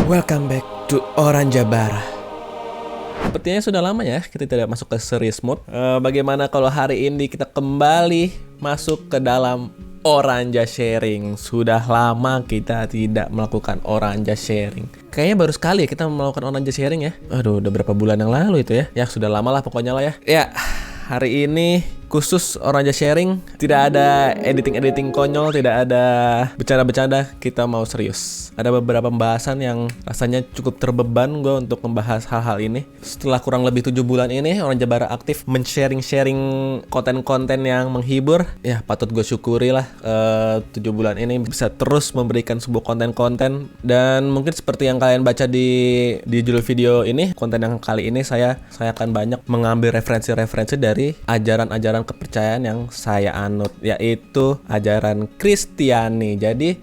Welcome back to Oranja Bara. Sepertinya sudah lama ya kita tidak masuk ke serious mode. Bagaimana kalau hari ini kita kembali masuk ke dalam Oranja Sharing? Sudah lama kita tidak melakukan Oranja Sharing. Kayaknya baru sekali ya kita melakukan Oranja Sharing ya. Aduh, udah berapa bulan yang lalu itu ya. Ya sudah lama lah pokoknya lah ya. Ya, hari ini khusus Oranja Sharing, tidak ada editing-editing konyol, tidak ada bercanda-bercanda, kita mau serius. Ada beberapa pembahasan yang rasanya cukup terbeban gue untuk membahas hal-hal ini. Setelah kurang lebih 7 bulan ini, Oranja Bara aktif men-sharing konten-konten yang menghibur. Ya patut gue syukuri lah 7 bulan ini bisa terus memberikan sebuah konten-konten. Dan mungkin seperti yang kalian baca di judul video ini, konten yang kali ini saya akan banyak mengambil referensi-referensi dari ajaran-ajaran kepercayaan yang saya anut, yaitu ajaran Kristiani. Jadi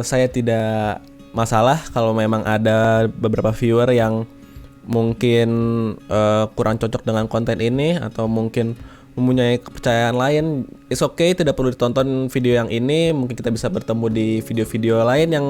saya tidak masalah kalau memang ada beberapa viewer yang mungkin kurang cocok dengan konten ini atau mungkin mempunyai kepercayaan lain. It's okay, tidak perlu ditonton video yang ini. Mungkin kita bisa bertemu di video-video lain yang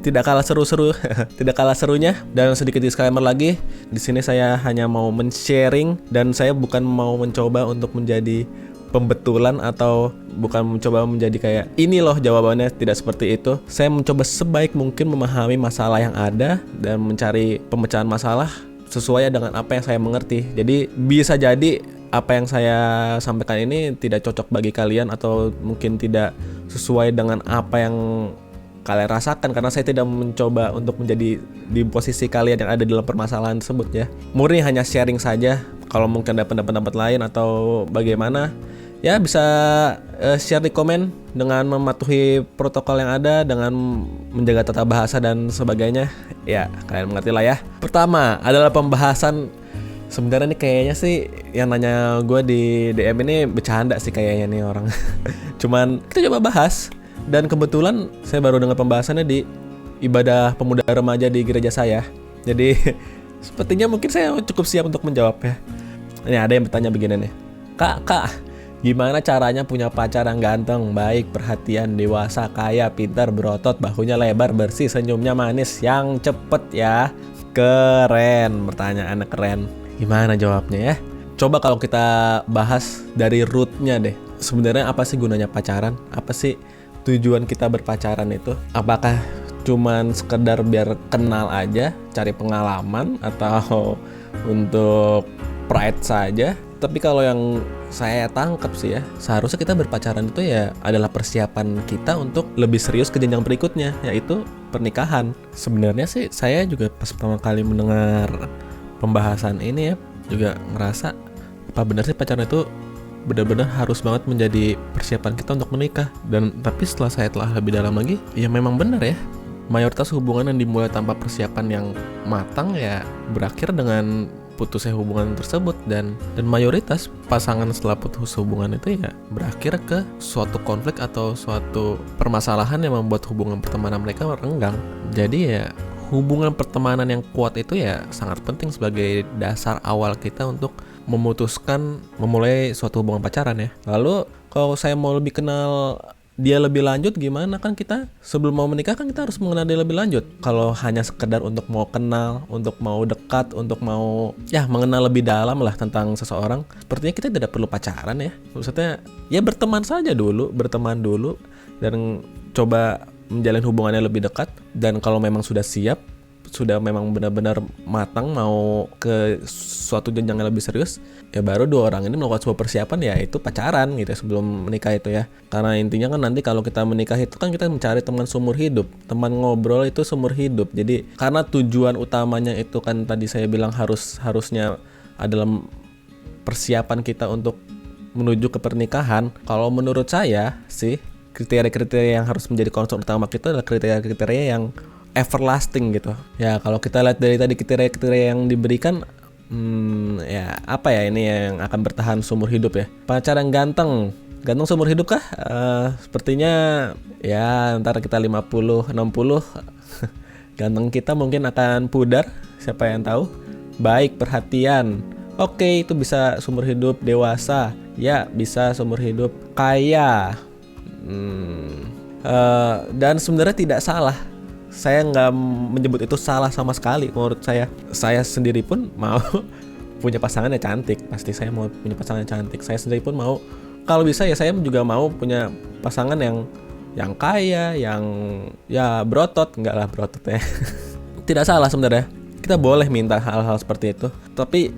tidak kalah seru-seru, tidak kalah serunya. Dan sedikit disclaimer lagi, di sini saya hanya mau men-sharing dan saya bukan mau mencoba untuk menjadi pembetulan atau bukan mencoba menjadi kayak ini loh jawabannya, tidak seperti itu. Saya mencoba sebaik mungkin memahami masalah yang ada dan mencari pemecahan masalah sesuai dengan apa yang saya mengerti. Jadi bisa jadi apa yang saya sampaikan ini tidak cocok bagi kalian atau mungkin tidak sesuai dengan apa yang kalian rasakan, karena saya tidak mencoba untuk menjadi di posisi kalian yang ada dalam permasalahan tersebut ya. Murni hanya sharing saja. Kalau mungkin ada pendapat-pendapat lain atau bagaimana, ya bisa share di komen dengan mematuhi protokol yang ada, dengan menjaga tata bahasa dan sebagainya. Ya, kalian mengerti lah ya. Pertama adalah pembahasan. Sebenarnya nih kayaknya sih yang nanya gue di DM ini bercanda sih kayaknya nih orang. Cuman kita coba bahas. Dan kebetulan saya baru dengar pembahasannya di ibadah pemuda remaja di gereja saya. Jadi sepertinya mungkin saya cukup siap untuk menjawab ya. Ini ada yang bertanya begini nih. Kak, gimana caranya punya pacar yang ganteng, baik, perhatian, dewasa, kaya, pintar, berotot, bahunya lebar, bersih, senyumnya manis, yang cepet ya. Keren, pertanyaannya keren. Gimana jawabnya ya? Coba kalau kita bahas dari rootnya deh. Sebenarnya apa sih gunanya pacaran? Apa sih tujuan kita berpacaran itu? Apakah cuman sekedar biar kenal aja, cari pengalaman, atau untuk pride saja? Tapi kalau yang saya tangkap sih ya, seharusnya kita berpacaran itu ya adalah persiapan kita untuk lebih serius ke jenjang berikutnya, yaitu pernikahan. Sebenarnya sih saya juga pas pertama kali mendengar pembahasan ini ya, juga ngerasa apa benar sih pacaran itu benar-benar harus banget menjadi persiapan kita untuk menikah. Dan tapi setelah saya telah lebih dalam lagi, ya memang benar ya, mayoritas hubungan yang dimulai tanpa persiapan yang matang ya berakhir dengan putusnya hubungan tersebut. Dan mayoritas pasangan setelah putus hubungan itu ya berakhir ke suatu konflik atau suatu permasalahan yang membuat hubungan pertemanan mereka renggang. Jadi ya hubungan pertemanan yang kuat itu ya sangat penting sebagai dasar awal kita untuk memutuskan memulai suatu hubungan pacaran ya. Lalu kalau saya mau lebih kenal dia lebih lanjut gimana, kan kita sebelum mau menikah kan kita harus mengenal dia lebih lanjut. Kalau hanya sekedar untuk mau kenal, untuk mau dekat, untuk mau ya mengenal lebih dalam lah tentang seseorang, sepertinya kita tidak perlu pacaran ya. Maksudnya ya berteman saja dulu, berteman dulu dan coba menjalin hubungannya lebih dekat. Dan kalau memang sudah siap, sudah memang benar-benar matang mau ke suatu jenjang yang lebih serius, ya baru dua orang ini melakukan sebuah persiapan, ya itu pacaran gitu ya, sebelum menikah itu ya. Karena intinya kan nanti kalau kita menikah itu kan kita mencari teman seumur hidup, teman ngobrol itu seumur hidup. Jadi karena tujuan utamanya itu kan tadi saya bilang harusnya adalah persiapan kita untuk menuju ke pernikahan. Kalau menurut saya sih kriteria-kriteria yang harus menjadi concern utama kita adalah kriteria-kriteria yang everlasting gitu. Ya kalau kita lihat dari tadi kriteria-kriteria yang diberikan, ya apa ya ini yang akan bertahan seumur hidup ya. Pacar yang ganteng seumur hidup kah? Sepertinya ya antara kita 50-60 ganteng kita mungkin akan pudar, siapa yang tahu. Baik, perhatian, oke, itu bisa seumur hidup. Dewasa, ya bisa seumur hidup. Kaya, dan sebenarnya tidak salah Saya nggak menyebut itu salah sama sekali. Menurut saya sendiri pun mau punya pasangan yang cantik. Pasti saya mau punya pasangan yang cantik. Saya sendiri pun mau, kalau bisa ya saya juga mau punya pasangan yang kaya, yang ya berotot. Enggak lah berotot ya. Tidak salah sebenarnya. Kita boleh minta hal-hal seperti itu. Tapi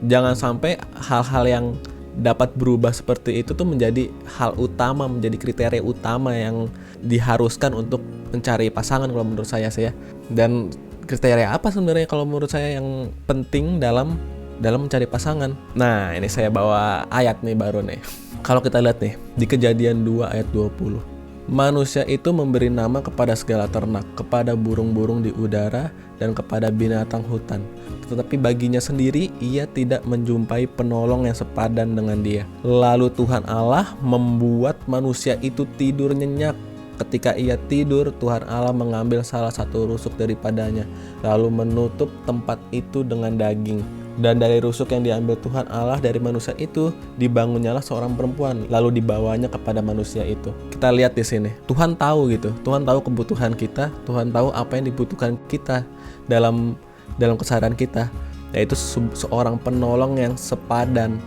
jangan sampai hal-hal yang dapat berubah seperti itu tuh menjadi hal utama, menjadi kriteria utama yang diharuskan untuk mencari pasangan kalau menurut saya sih ya. Dan kriteria apa sebenarnya kalau menurut saya yang penting dalam mencari pasangan? Nah, ini saya bawa ayat nih baru nih. Kalau kita lihat nih di Kejadian 2 ayat 20. Manusia itu memberi nama kepada segala ternak, kepada burung-burung di udara, dan kepada binatang hutan. Tetapi baginya sendiri, ia tidak menjumpai penolong yang sepadan dengan dia. Lalu Tuhan Allah membuat manusia itu tidur nyenyak. Ketika ia tidur, Tuhan Allah mengambil salah satu rusuk daripadanya, lalu menutup tempat itu dengan daging. Dan dari rusuk yang diambil Tuhan Allah dari manusia itu, dibangunnyalah seorang perempuan, lalu dibawanya kepada manusia itu. Kita lihat di sini, Tuhan tahu gitu. Tuhan tahu kebutuhan kita, Tuhan tahu apa yang dibutuhkan kita dalam keseharian kita, yaitu seorang penolong yang sepadan.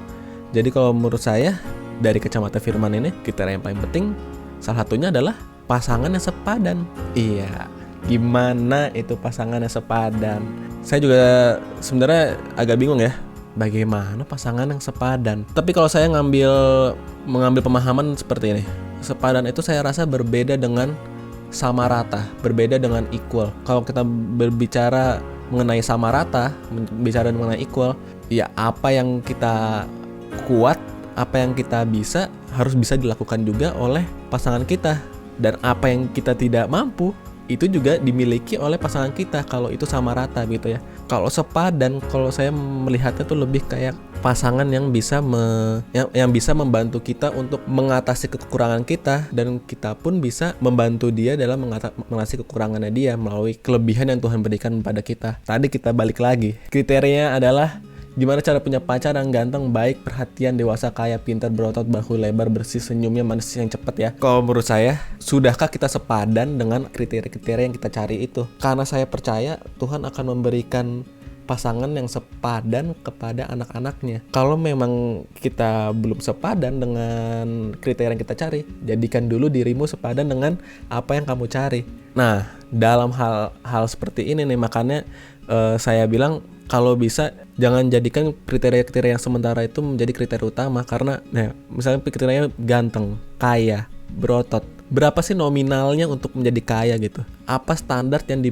Jadi kalau menurut saya dari kacamata firman ini, kriteria yang paling penting salah satunya adalah pasangan yang sepadan. Iya, gimana itu pasangan yang sepadan? Saya juga sebenarnya agak bingung ya, bagaimana pasangan yang sepadan. Tapi kalau saya mengambil pemahaman seperti ini, sepadan itu saya rasa berbeda dengan sama rata, berbeda dengan equal. Kalau kita berbicara mengenai sama rata, bicara mengenai equal, ya apa yang kita kuat, apa yang kita bisa, harus bisa dilakukan juga oleh pasangan kita. Dan apa yang kita tidak mampu, itu juga dimiliki oleh pasangan kita kalau itu sama rata gitu ya. Kalau sepadan, kalau saya melihatnya tuh lebih kayak pasangan yang bisa yang bisa membantu kita untuk mengatasi kekurangan kita, dan kita pun bisa membantu dia dalam mengatasi kekurangannya dia melalui kelebihan yang Tuhan berikan pada kita. Tadi kita balik lagi, kriterianya adalah gimana cara punya pacar yang ganteng, baik, perhatian, dewasa, kaya, pintar, berotot, bahu lebar, bersih, senyumnya manis, yang cepat ya. Kalau menurut saya, sudahkah kita sepadan dengan kriteria-kriteria yang kita cari itu? Karena saya percaya Tuhan akan memberikan pasangan yang sepadan kepada anak-anaknya. Kalau memang kita belum sepadan dengan kriteria yang kita cari, jadikan dulu dirimu sepadan dengan apa yang kamu cari. Nah, dalam hal seperti ini nih, makanya saya bilang kalau bisa jangan jadikan kriteria-kriteria yang sementara itu menjadi kriteria utama. Karena misalnya kriterianya ganteng, kaya, berotot, berapa sih nominalnya untuk menjadi kaya gitu? Apa standar yang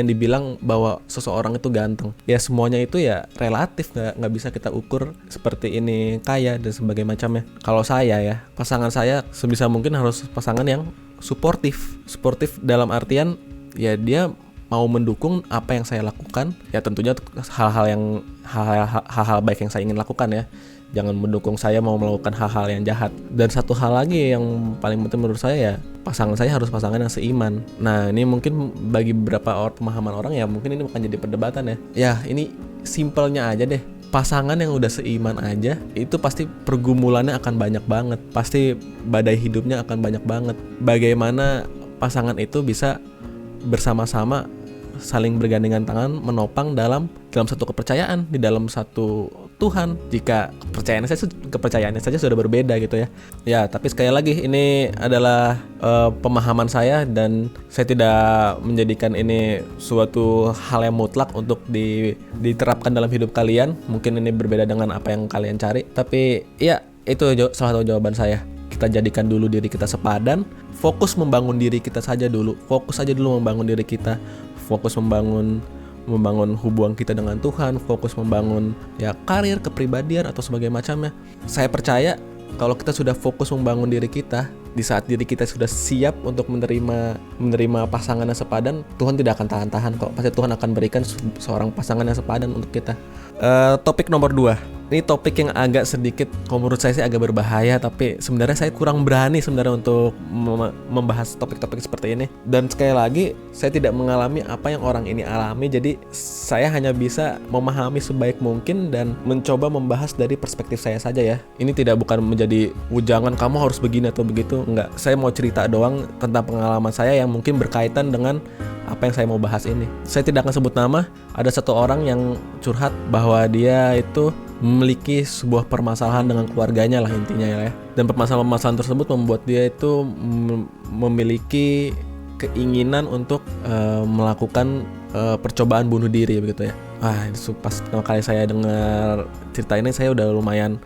dibilang bahwa seseorang itu ganteng? Ya semuanya itu ya relatif, nggak bisa kita ukur seperti ini kaya dan sebagainya macamnya. Kalau saya ya, pasangan saya sebisa mungkin harus pasangan yang suportif dalam artian ya dia mau mendukung apa yang saya lakukan, ya tentunya hal-hal baik yang saya ingin lakukan ya. Jangan mendukung saya mau melakukan hal-hal yang jahat. Dan satu hal lagi yang paling penting menurut saya ya, pasangan saya harus pasangan yang seiman. Nah, ini mungkin bagi beberapa pemahaman orang ya mungkin ini akan jadi perdebatan ya. Ya, ini simpelnya aja deh. Pasangan yang udah seiman aja itu pasti pergumulannya akan banyak banget. Pasti badai hidupnya akan banyak banget. Bagaimana pasangan itu bisa bersama-sama saling bergandengan tangan menopang dalam satu kepercayaan, di dalam satu Tuhan. Jika kepercayaannya saja sudah berbeda gitu ya. Ya, tapi sekali lagi ini adalah pemahaman saya dan saya tidak menjadikan ini suatu hal yang mutlak untuk diterapkan dalam hidup kalian. Mungkin ini berbeda dengan apa yang kalian cari, tapi ya itu salah satu jawaban saya. Kita jadikan dulu diri kita sepadan, fokus membangun diri kita saja dulu. Fokus aja dulu membangun diri kita. Fokus membangun hubungan kita dengan Tuhan, fokus membangun ya karir, kepribadian atau sebagainya macamnya. Saya percaya kalau kita sudah fokus membangun diri kita, di saat diri kita sudah siap untuk menerima pasangan yang sepadan, Tuhan tidak akan tahan-tahan kok. Pasti Tuhan akan berikan seorang pasangan yang sepadan untuk kita. Topik nomor 2. Ini topik yang agak sedikit, kalau menurut saya sih agak berbahaya, tapi sebenarnya saya kurang berani sebenarnya untuk membahas topik-topik seperti ini. Dan sekali lagi, saya tidak mengalami apa yang orang ini alami, jadi saya hanya bisa memahami sebaik mungkin dan mencoba membahas dari perspektif saya saja ya. Ini bukan menjadi ujangan kamu harus begini atau begitu, enggak. Saya mau cerita doang tentang pengalaman saya yang mungkin berkaitan dengan apa yang saya mau bahas ini. Saya tidak akan sebut nama. Ada satu orang yang curhat bahwa dia itu memiliki sebuah permasalahan dengan keluarganya lah intinya ya. Dan permasalahan tersebut membuat dia itu memiliki keinginan untuk melakukan percobaan bunuh diri begitu ya. Itu pas pertama kali saya dengar cerita ini saya udah lumayan,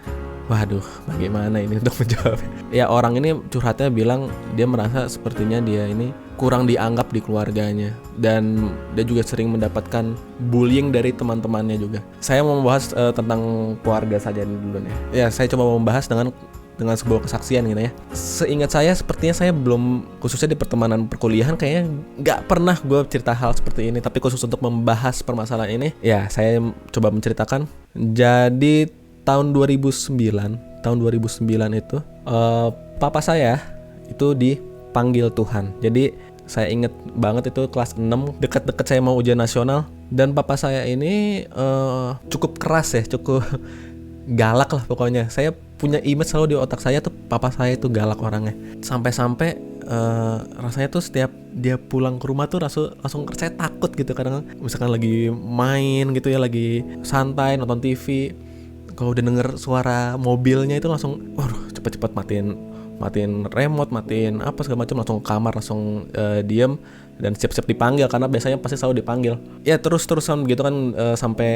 waduh, bagaimana ini untuk menjawab. Ya, orang ini curhatnya bilang dia merasa sepertinya dia ini kurang dianggap di keluarganya, dan dia juga sering mendapatkan bullying dari teman-temannya juga. Saya mau membahas tentang keluarga saja dulu nih. Ya, saya coba membahas dengan sebuah kesaksian gitu ya. Seingat saya, sepertinya saya belum, khususnya di pertemanan perkuliahan, kayaknya nggak pernah gue cerita hal seperti ini. Tapi khusus untuk membahas permasalahan ini, ya saya coba menceritakan. Jadi tahun 2009 itu papa saya itu dipanggil Tuhan. Jadi saya inget banget itu kelas 6, dekat-dekat saya mau ujian nasional, dan papa saya ini cukup keras ya, cukup galak lah pokoknya. Saya punya image selalu di otak saya tuh papa saya itu galak orangnya. Sampai-sampai rasanya tuh setiap dia pulang ke rumah tuh langsung saya takut gitu. Kadang misalkan lagi main gitu ya, lagi santai nonton TV, kalau udah denger suara mobilnya itu langsung cepet-cepet matiin remote, matiin apa segala macam, langsung ke kamar, langsung diem dan siap-siap dipanggil, karena biasanya pasti selalu dipanggil. Ya terus-terusan begitu kan, sampai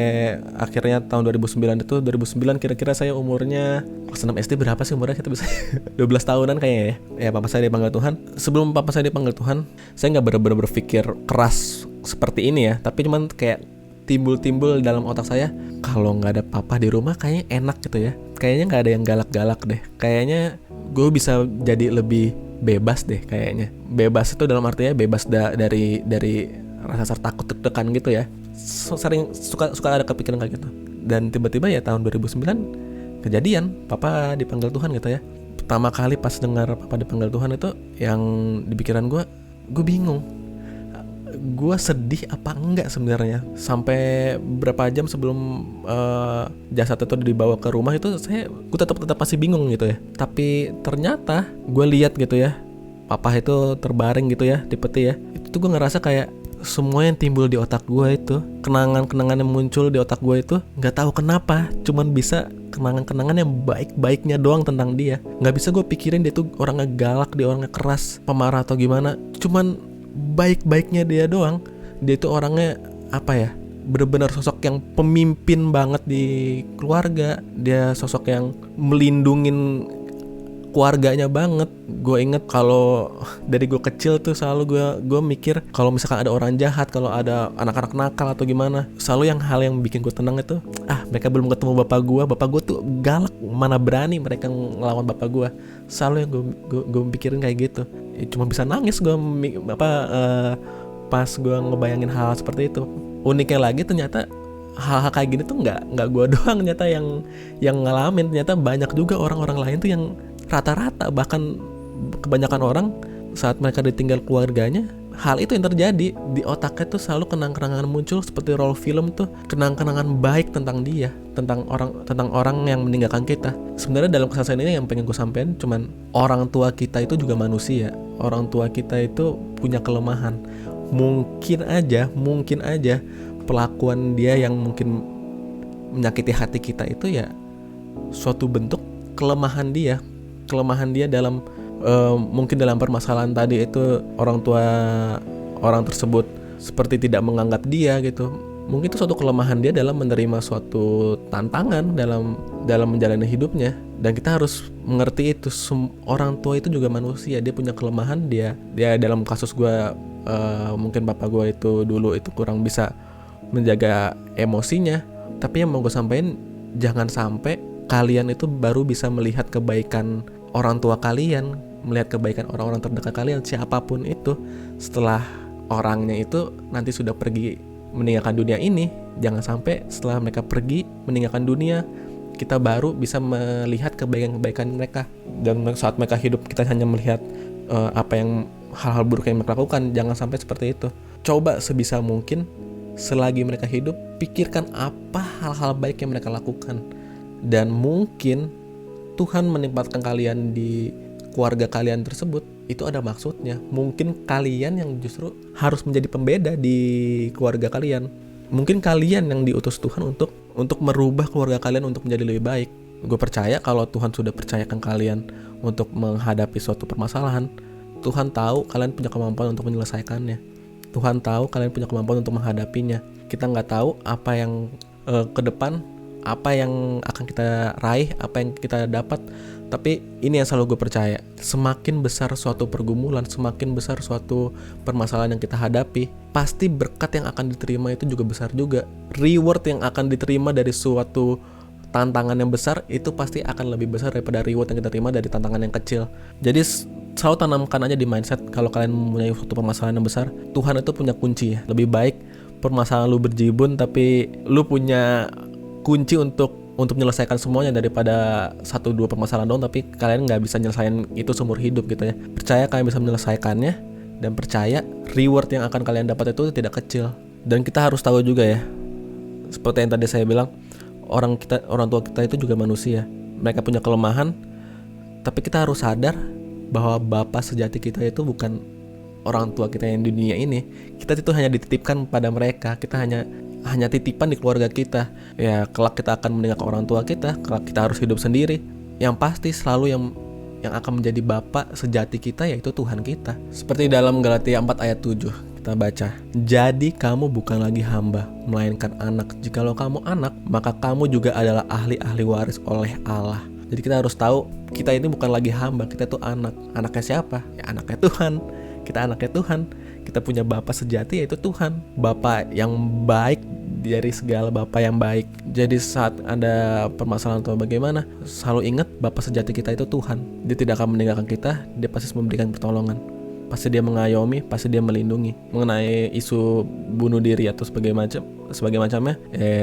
akhirnya tahun 2009 kira-kira saya umurnya kelas 6 SD. Berapa sih umurnya kita bisa 12 tahunan kayaknya ya. Ya, papa saya dipanggil Tuhan. Sebelum papa saya dipanggil Tuhan, saya nggak benar-benar berpikir keras seperti ini ya, tapi cuman kayak timbul dalam otak saya, kalau nggak ada papa di rumah kayaknya enak gitu ya. Kayaknya nggak ada yang galak-galak deh. Kayaknya gue bisa jadi lebih bebas deh kayaknya. Bebas itu dalam artinya bebas dari rasa takut, deg-degan gitu ya. Sering suka ada kepikiran kayak gitu. Dan tiba-tiba ya tahun 2009 kejadian papa dipanggil Tuhan gitu ya. Pertama kali pas dengar papa dipanggil Tuhan itu, yang di pikiran gue bingung. Gue sedih apa enggak sebenarnya. Sampai berapa jam sebelum jasad itu dibawa ke rumah itu gue tetap masih bingung gitu ya. Tapi ternyata gue lihat gitu ya, papa itu terbaring gitu ya di peti ya. Itu tuh gue ngerasa kayak semua yang timbul di otak gue itu, kenangan-kenangan yang muncul di otak gue itu, nggak tahu kenapa cuman bisa kenangan-kenangan yang baik-baiknya doang tentang dia. Nggak bisa gue pikirin dia tuh orangnya galak, dia orangnya keras, pemarah atau gimana. Cuman baik-baiknya dia doang. Dia itu orangnya apa ya, benar-benar sosok yang pemimpin banget di keluarga. Dia sosok yang melindungin keluarganya banget. Gue inget kalau dari gue kecil tuh selalu gue mikir kalau misalkan ada orang jahat, kalau ada anak-anak nakal atau gimana, selalu hal yang bikin gue tenang itu, mereka belum ketemu bapak gue tuh galak, mana berani mereka ngelawan bapak gue. Selalu yang gue pikirin kayak gitu. Cuma bisa nangis gue pas gue ngebayangin hal seperti itu. Uniknya lagi ternyata hal-hal kayak gini tuh nggak gue doang ternyata yang ngalamin. Ternyata banyak juga orang-orang lain tuh yang rata-rata, bahkan kebanyakan orang saat mereka ditinggal keluarganya, hal itu yang terjadi di otaknya tuh selalu kenang-kenangan muncul seperti role film tuh, kenang-kenangan baik tentang dia, tentang orang yang meninggalkan kita. Sebenarnya dalam kesaksian ini yang pengen gue sampein cuman orang tua kita itu juga manusia. Orang tua kita itu punya kelemahan. Mungkin aja perlakuan dia yang mungkin menyakiti hati kita itu ya suatu bentuk kelemahan dia dalam mungkin dalam permasalahan tadi itu, orang tua orang tersebut seperti tidak menganggap dia gitu. Mungkin itu suatu kelemahan dia dalam menerima suatu tantangan dalam menjalani hidupnya. Dan kita harus mengerti itu, orang tua itu juga manusia, dia punya kelemahan. Dia dalam kasus gue, mungkin bapak gue itu dulu itu kurang bisa menjaga emosinya. Tapi yang mau gue sampaikan, jangan sampai kalian itu baru bisa melihat kebaikan orang tua kalian, melihat kebaikan orang-orang terdekat kalian, siapapun itu, setelah orangnya itu nanti sudah pergi meninggalkan dunia ini, jangan sampai setelah mereka pergi meninggalkan dunia, kita baru bisa melihat kebaikan-kebaikan mereka. Dan saat mereka hidup kita hanya melihat hal-hal buruk yang mereka lakukan. Jangan sampai seperti itu. Coba sebisa mungkin selagi mereka hidup, pikirkan apa hal-hal baik yang mereka lakukan. Dan mungkin Tuhan menempatkan kalian di keluarga kalian tersebut, itu ada maksudnya. Mungkin kalian yang justru harus menjadi pembeda di keluarga kalian. Mungkin kalian yang diutus Tuhan untuk merubah keluarga kalian untuk menjadi lebih baik. Gue percaya kalau Tuhan sudah percayakan kalian untuk menghadapi suatu permasalahan, Tuhan tahu kalian punya kemampuan untuk menyelesaikannya. Tuhan tahu kalian punya kemampuan untuk menghadapinya. Kita nggak tahu apa yang ke depan, apa yang akan kita raih, apa yang kita dapat. Tapi ini yang selalu gue percaya, semakin besar suatu pergumulan, semakin besar suatu permasalahan yang kita hadapi, pasti berkat yang akan diterima itu juga besar juga. Reward yang akan diterima dari suatu tantangan yang besar itu pasti akan lebih besar daripada reward yang kita terima dari tantangan yang kecil. Jadi selalu tanamkan aja di mindset, kalau kalian mempunyai suatu permasalahan yang besar, Tuhan itu punya kunci ya. Lebih baik permasalahan lu berjibun tapi lu punya kunci untuk menyelesaikan semuanya, daripada 1-2 permasalahan doang tapi kalian nggak bisa nyelesain itu seumur hidup gitu ya. Percaya kalian bisa menyelesaikannya, dan percaya reward yang akan kalian dapat itu tidak kecil. Dan kita harus tahu juga ya, seperti yang tadi saya bilang, orang tua kita itu juga manusia. Mereka punya kelemahan, tapi kita harus sadar bahwa bapak sejati kita itu bukan orang tua kita yang di dunia ini. Kita itu hanya dititipkan pada mereka. Kita hanya titipan di keluarga kita. Ya, kelak kita akan meninggalkan orang tua kita, kelak kita harus hidup sendiri. Yang pasti selalu yang akan menjadi bapak sejati kita yaitu Tuhan kita. Seperti dalam Galatia 4 ayat 7 kita baca, jadi kamu bukan lagi hamba, melainkan anak. Jikalau kamu anak, maka kamu juga adalah ahli-ahli waris oleh Allah. Jadi kita harus tahu, kita ini bukan lagi hamba, kita tuh anak. Anaknya siapa? Ya anaknya Tuhan. Kita anaknya Tuhan. Kita punya Bapa sejati yaitu Tuhan. Bapa yang baik dari segala Bapa yang baik. Jadi saat ada permasalahan atau bagaimana, selalu ingat Bapa sejati kita itu Tuhan. Dia tidak akan meninggalkan kita, dia pasti memberikan pertolongan. Pasti dia mengayomi, pasti dia melindungi. Mengenai isu bunuh diri atau sebagai macamnya,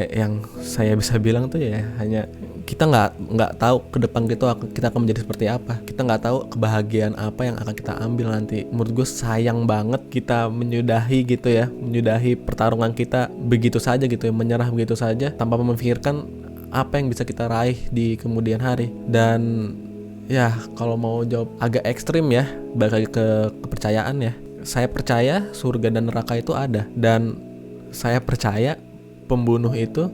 yang saya bisa bilang tuh ya hanya kita nggak tahu ke depan kita akan menjadi seperti apa. Kita nggak tahu kebahagiaan apa yang akan kita ambil nanti. Menurut gue sayang banget kita menyudahi pertarungan kita begitu saja gitu ya, menyerah begitu saja tanpa memikirkan apa yang bisa kita raih di kemudian hari. Dan ya kalau mau jawab agak ekstrim ya, balik lagi ke kepercayaan ya. Saya percaya surga dan neraka itu ada, dan saya percaya pembunuh itu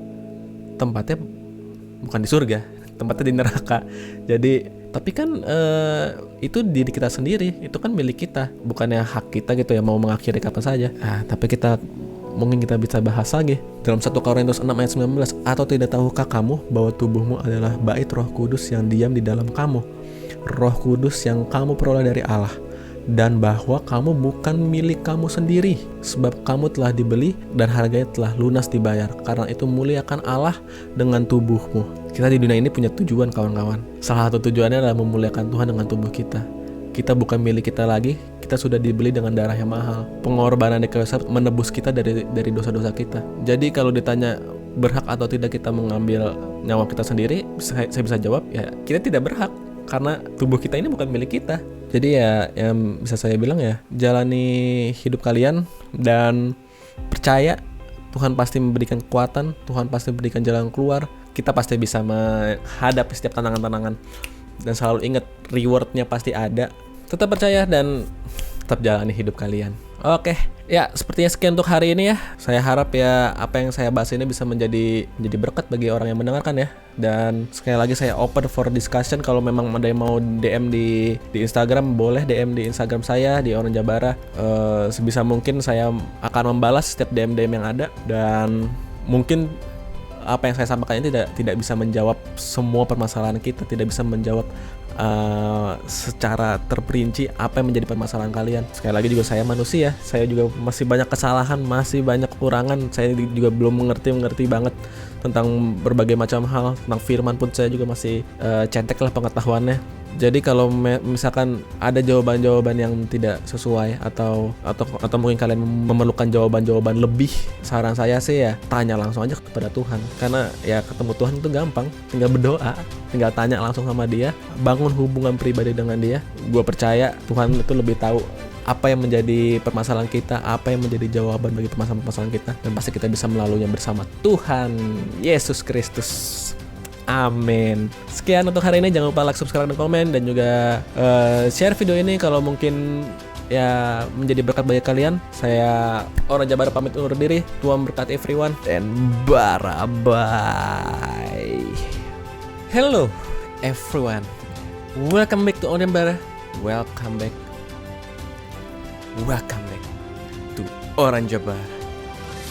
tempatnya bukan di surga, tempatnya di neraka. Jadi tapi kan itu diri kita sendiri, itu kan milik kita, bukannya hak kita gitu ya mau mengakhiri kapan saja. Tapi mungkin kita bisa bahas lagi dalam 1 Korintus 6 ayat 19. Atau tidak tahukah kamu bahwa tubuhmu adalah bait Roh Kudus yang diam di dalam kamu, Roh Kudus yang kamu peroleh dari Allah, dan bahwa kamu bukan milik kamu sendiri, sebab kamu telah dibeli dan harganya telah lunas dibayar. Karena itu muliakan Allah dengan tubuhmu. Kita di dunia ini punya tujuan, kawan-kawan. Salah satu tujuannya adalah memuliakan Tuhan dengan tubuh kita. Kita bukan milik kita lagi, kita sudah dibeli dengan darah yang mahal. Pengorbanan di kayu salib menebus kita dari dosa-dosa kita. Jadi kalau ditanya berhak atau tidak kita mengambil nyawa kita sendiri, saya bisa jawab ya kita tidak berhak, karena tubuh kita ini bukan milik kita. Jadi ya yang bisa saya bilang ya, jalani hidup kalian dan percaya Tuhan pasti memberikan kekuatan, Tuhan pasti memberikan jalan keluar. Kita pasti bisa menghadapi setiap tantangan-tantangan. Dan selalu ingat rewardnya pasti ada. Tetap percaya dan tetap jalani hidup kalian. Oke, ya sepertinya sekian untuk hari ini ya. Saya harap ya apa yang saya bahas ini bisa menjadi berkat bagi orang yang mendengarkan ya. Dan sekali lagi saya open for discussion. Kalau memang ada yang mau DM di Instagram, boleh DM di Instagram saya di Orang Jabara. Sebisa mungkin saya akan membalas setiap DM yang ada. Dan mungkin apa yang saya sampaikan ini tidak bisa menjawab semua permasalahan kita, tidak bisa menjawab secara terperinci apa yang menjadi permasalahan kalian. Sekali lagi juga saya manusia, saya juga masih banyak kesalahan, masih banyak kekurangan. Saya juga belum mengerti banget tentang berbagai macam hal. Tentang firman pun saya juga masih cetek lah pengetahuannya. Jadi kalau misalkan ada jawaban-jawaban yang tidak sesuai atau mungkin kalian memerlukan jawaban-jawaban lebih, saran saya sih ya tanya langsung aja kepada Tuhan. Karena ya ketemu Tuhan itu gampang, tinggal berdoa, tinggal tanya langsung sama Dia, bangun hubungan pribadi dengan Dia. Gue percaya Tuhan itu lebih tahu apa yang menjadi permasalahan kita, apa yang menjadi jawaban bagi permasalahan kita, dan pasti kita bisa melaluinya bersama Tuhan Yesus Kristus. Amin. Sekian untuk hari ini. Jangan lupa like, subscribe, dan komen, dan juga share video ini kalau mungkin ya menjadi berkat bagi kalian. Saya Orang Jabar pamit undur diri. Tuhan berkati everyone, dan bye. Hello everyone. Welcome back to Orang Jabar. Welcome back to Orang Jabar.